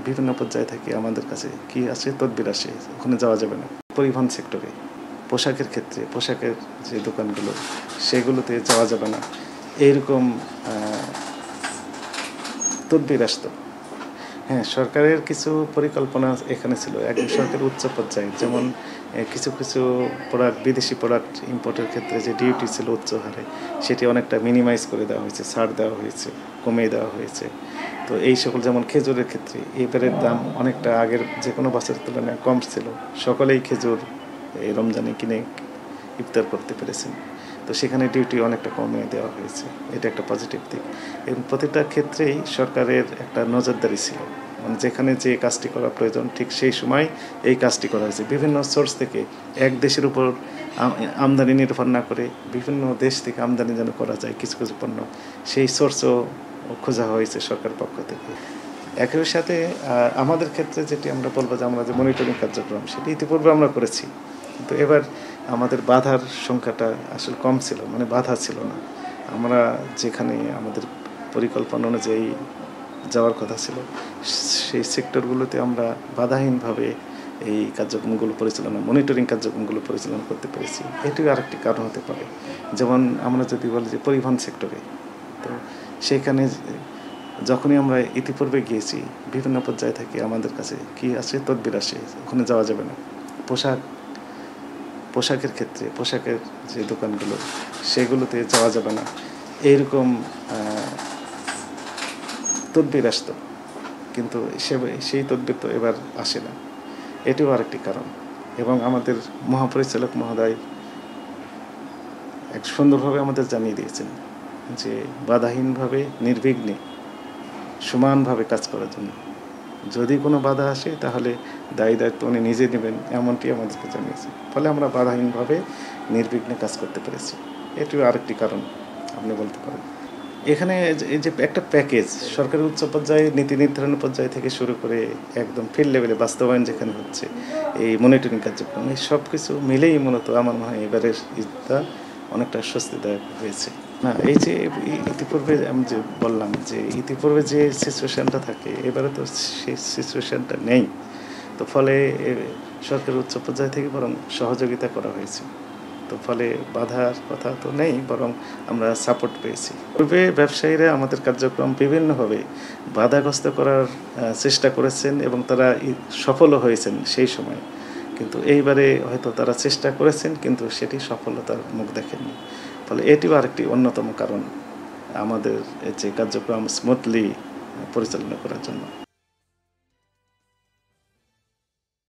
বিভিন্ন পর্যায়ে থেকে আমাদের কাছে কি আসে, তদবির আসে, ওখানে যাওয়া যাবে না। পরিবহন সেক্টরে পোশাকের ক্ষেত্রে পোশাকের যে দোকানগুলো সেগুলোতে যাওয়া যাবে না, এইরকম তদবির আসতো। হ্যাঁ, সরকারের কিছু পরিকল্পনা এখানে ছিল, একদম সরকারের উচ্চ পর্যায়ে। যেমন কিছু কিছু প্রোডাক্ট, বিদেশি প্রোডাক্ট ইম্পোর্টের ক্ষেত্রে যে ডিউটি ছিল উচ্চ হারে, সেটি অনেকটা মিনিমাইজ করে দেওয়া হয়েছে, ছাড় দেওয়া হয়েছে, কমিয়ে দেওয়া হয়েছে। তো এই সকল, যেমন খেজুরের ক্ষেত্রে এবারের দাম অনেকটা আগের যে কোনো বছরের তুলনায় কম ছিল। সকলেই খেজুর এই রমজানে কিনে ইফতার করতে পেরেছেন। তো সেখানে ডিউটি অনেকটা কমিয়ে দেওয়া হয়েছে, এটা একটা পজিটিভ দিক। এবং প্রতিটা ক্ষেত্রেই সরকারের একটা নজরদারি ছিল, মানে যেখানে যে কাজটি করা প্রয়োজন ঠিক সেই সময় এই কাজটি করা হয়েছে। বিভিন্ন সোর্স থেকে, এক দেশের উপর আমদানি নির্ভর না করে বিভিন্ন দেশ থেকে আমদানি যেন করা যায় কিছু কিছু পণ্য, সেই সোর্সও খোঁজা হয়েছে সরকার পক্ষ থেকে। একই সাথে আমাদের ক্ষেত্রে যেটি আমরা বলবো যে আমরা যে মনিটরিং কার্যক্রম, সেটি ইতিপূর্বে আমরা করেছি, কিন্তু এবার আমাদের বাধার সংখ্যাটা আসলে কম ছিল, মানে বাধা ছিল না। আমরা যেখানে আমাদের পরিকল্পনা অনুযায়ী যাওয়ার কথা ছিল সেই সেক্টরগুলোতে আমরা বাধাহীনভাবে এই কার্যক্রমগুলো পরিচালনা, মনিটরিং কার্যক্রমগুলো পরিচালনা করতে পেরেছি। এটিও আরেকটি কারণ হতে পারে। যেমন আমরা যদি বলি যে পরিবহন সেক্টরে, তো সেখানে যখনই আমরা ইতিপূর্বে গিয়েছি বিভিন্ন পর্যায়ে থেকে আমাদের কাছে কি আসে, তদবির আসে, ওখানে যাওয়া যাবে না। পোশাকের ক্ষেত্রে পোশাকের যে দোকানগুলো সেগুলোতে যাওয়া যাবে না, এইরকম তদবির আসতো। কিন্তু সেই তদবির তো এবার আসে না, এটিও আরেকটি কারণ। এবং আমাদের মহাপরিচালক মহোদয় এক সুন্দরভাবে আমাদের জানিয়ে দিয়েছেন যে বাধাহীনভাবে, নির্বিঘ্নে, সমানভাবে কাজ করার জন্য। যদি কোনো বাধা আসে তাহলে দায়ী দায়িত্ব উনি নিজে নেবেন, এমনটি আমাদেরকে জানিয়েছে। ফলে আমরা বাধাহীনভাবে নির্বিঘ্নে কাজ করতে পেরেছি, এটিও আরেকটি কারণ আপনি বলতে পারেন। এখানে এই যে একটা প্যাকেজ, সরকারের উচ্চ পর্যায়ে নীতি নির্ধারণ পর্যায় থেকে শুরু করে একদম ফিল্ড লেভেলে বাস্তবায়ন যেখানে হচ্ছে, এই মনিটরিং কার্যক্রম, এই সব কিছু মিলেই মূলত আমার মনে হয় এবারের ঈদটা অনেকটা স্বস্তিদায়ক হয়েছে। না, এই যে ইতিপূর্বে আমি যে বললাম যে ইতিপূর্বে যে সিচুয়েশানটা থাকে, এবারে তো সেই সিচুয়েশানটা নেই। তো ফলে সরকারের উচ্চ পর্যায় থেকে বরং সহযোগিতা করা হয়েছে। তো ফলে বাধার কথা তো নেই, বরং আমরা সাপোর্ট পেয়েছি। পূর্বে ব্যবসায়ীরা আমাদের কার্যক্রম বিভিন্নভাবে বাধাগ্রস্ত করার চেষ্টা করেছেন এবং তারা সফলও হয়েছেন সেই সময়। কিন্তু এইবারে হয়তো তারা চেষ্টা করেছেন, কিন্তু সেটি সফলতার মুখ দেখেননি। ফলে এটিও আরেকটি অন্যতম কারণ আমাদের যে কার্যক্রম স্মুথলি পরিচালনা করার জন্য।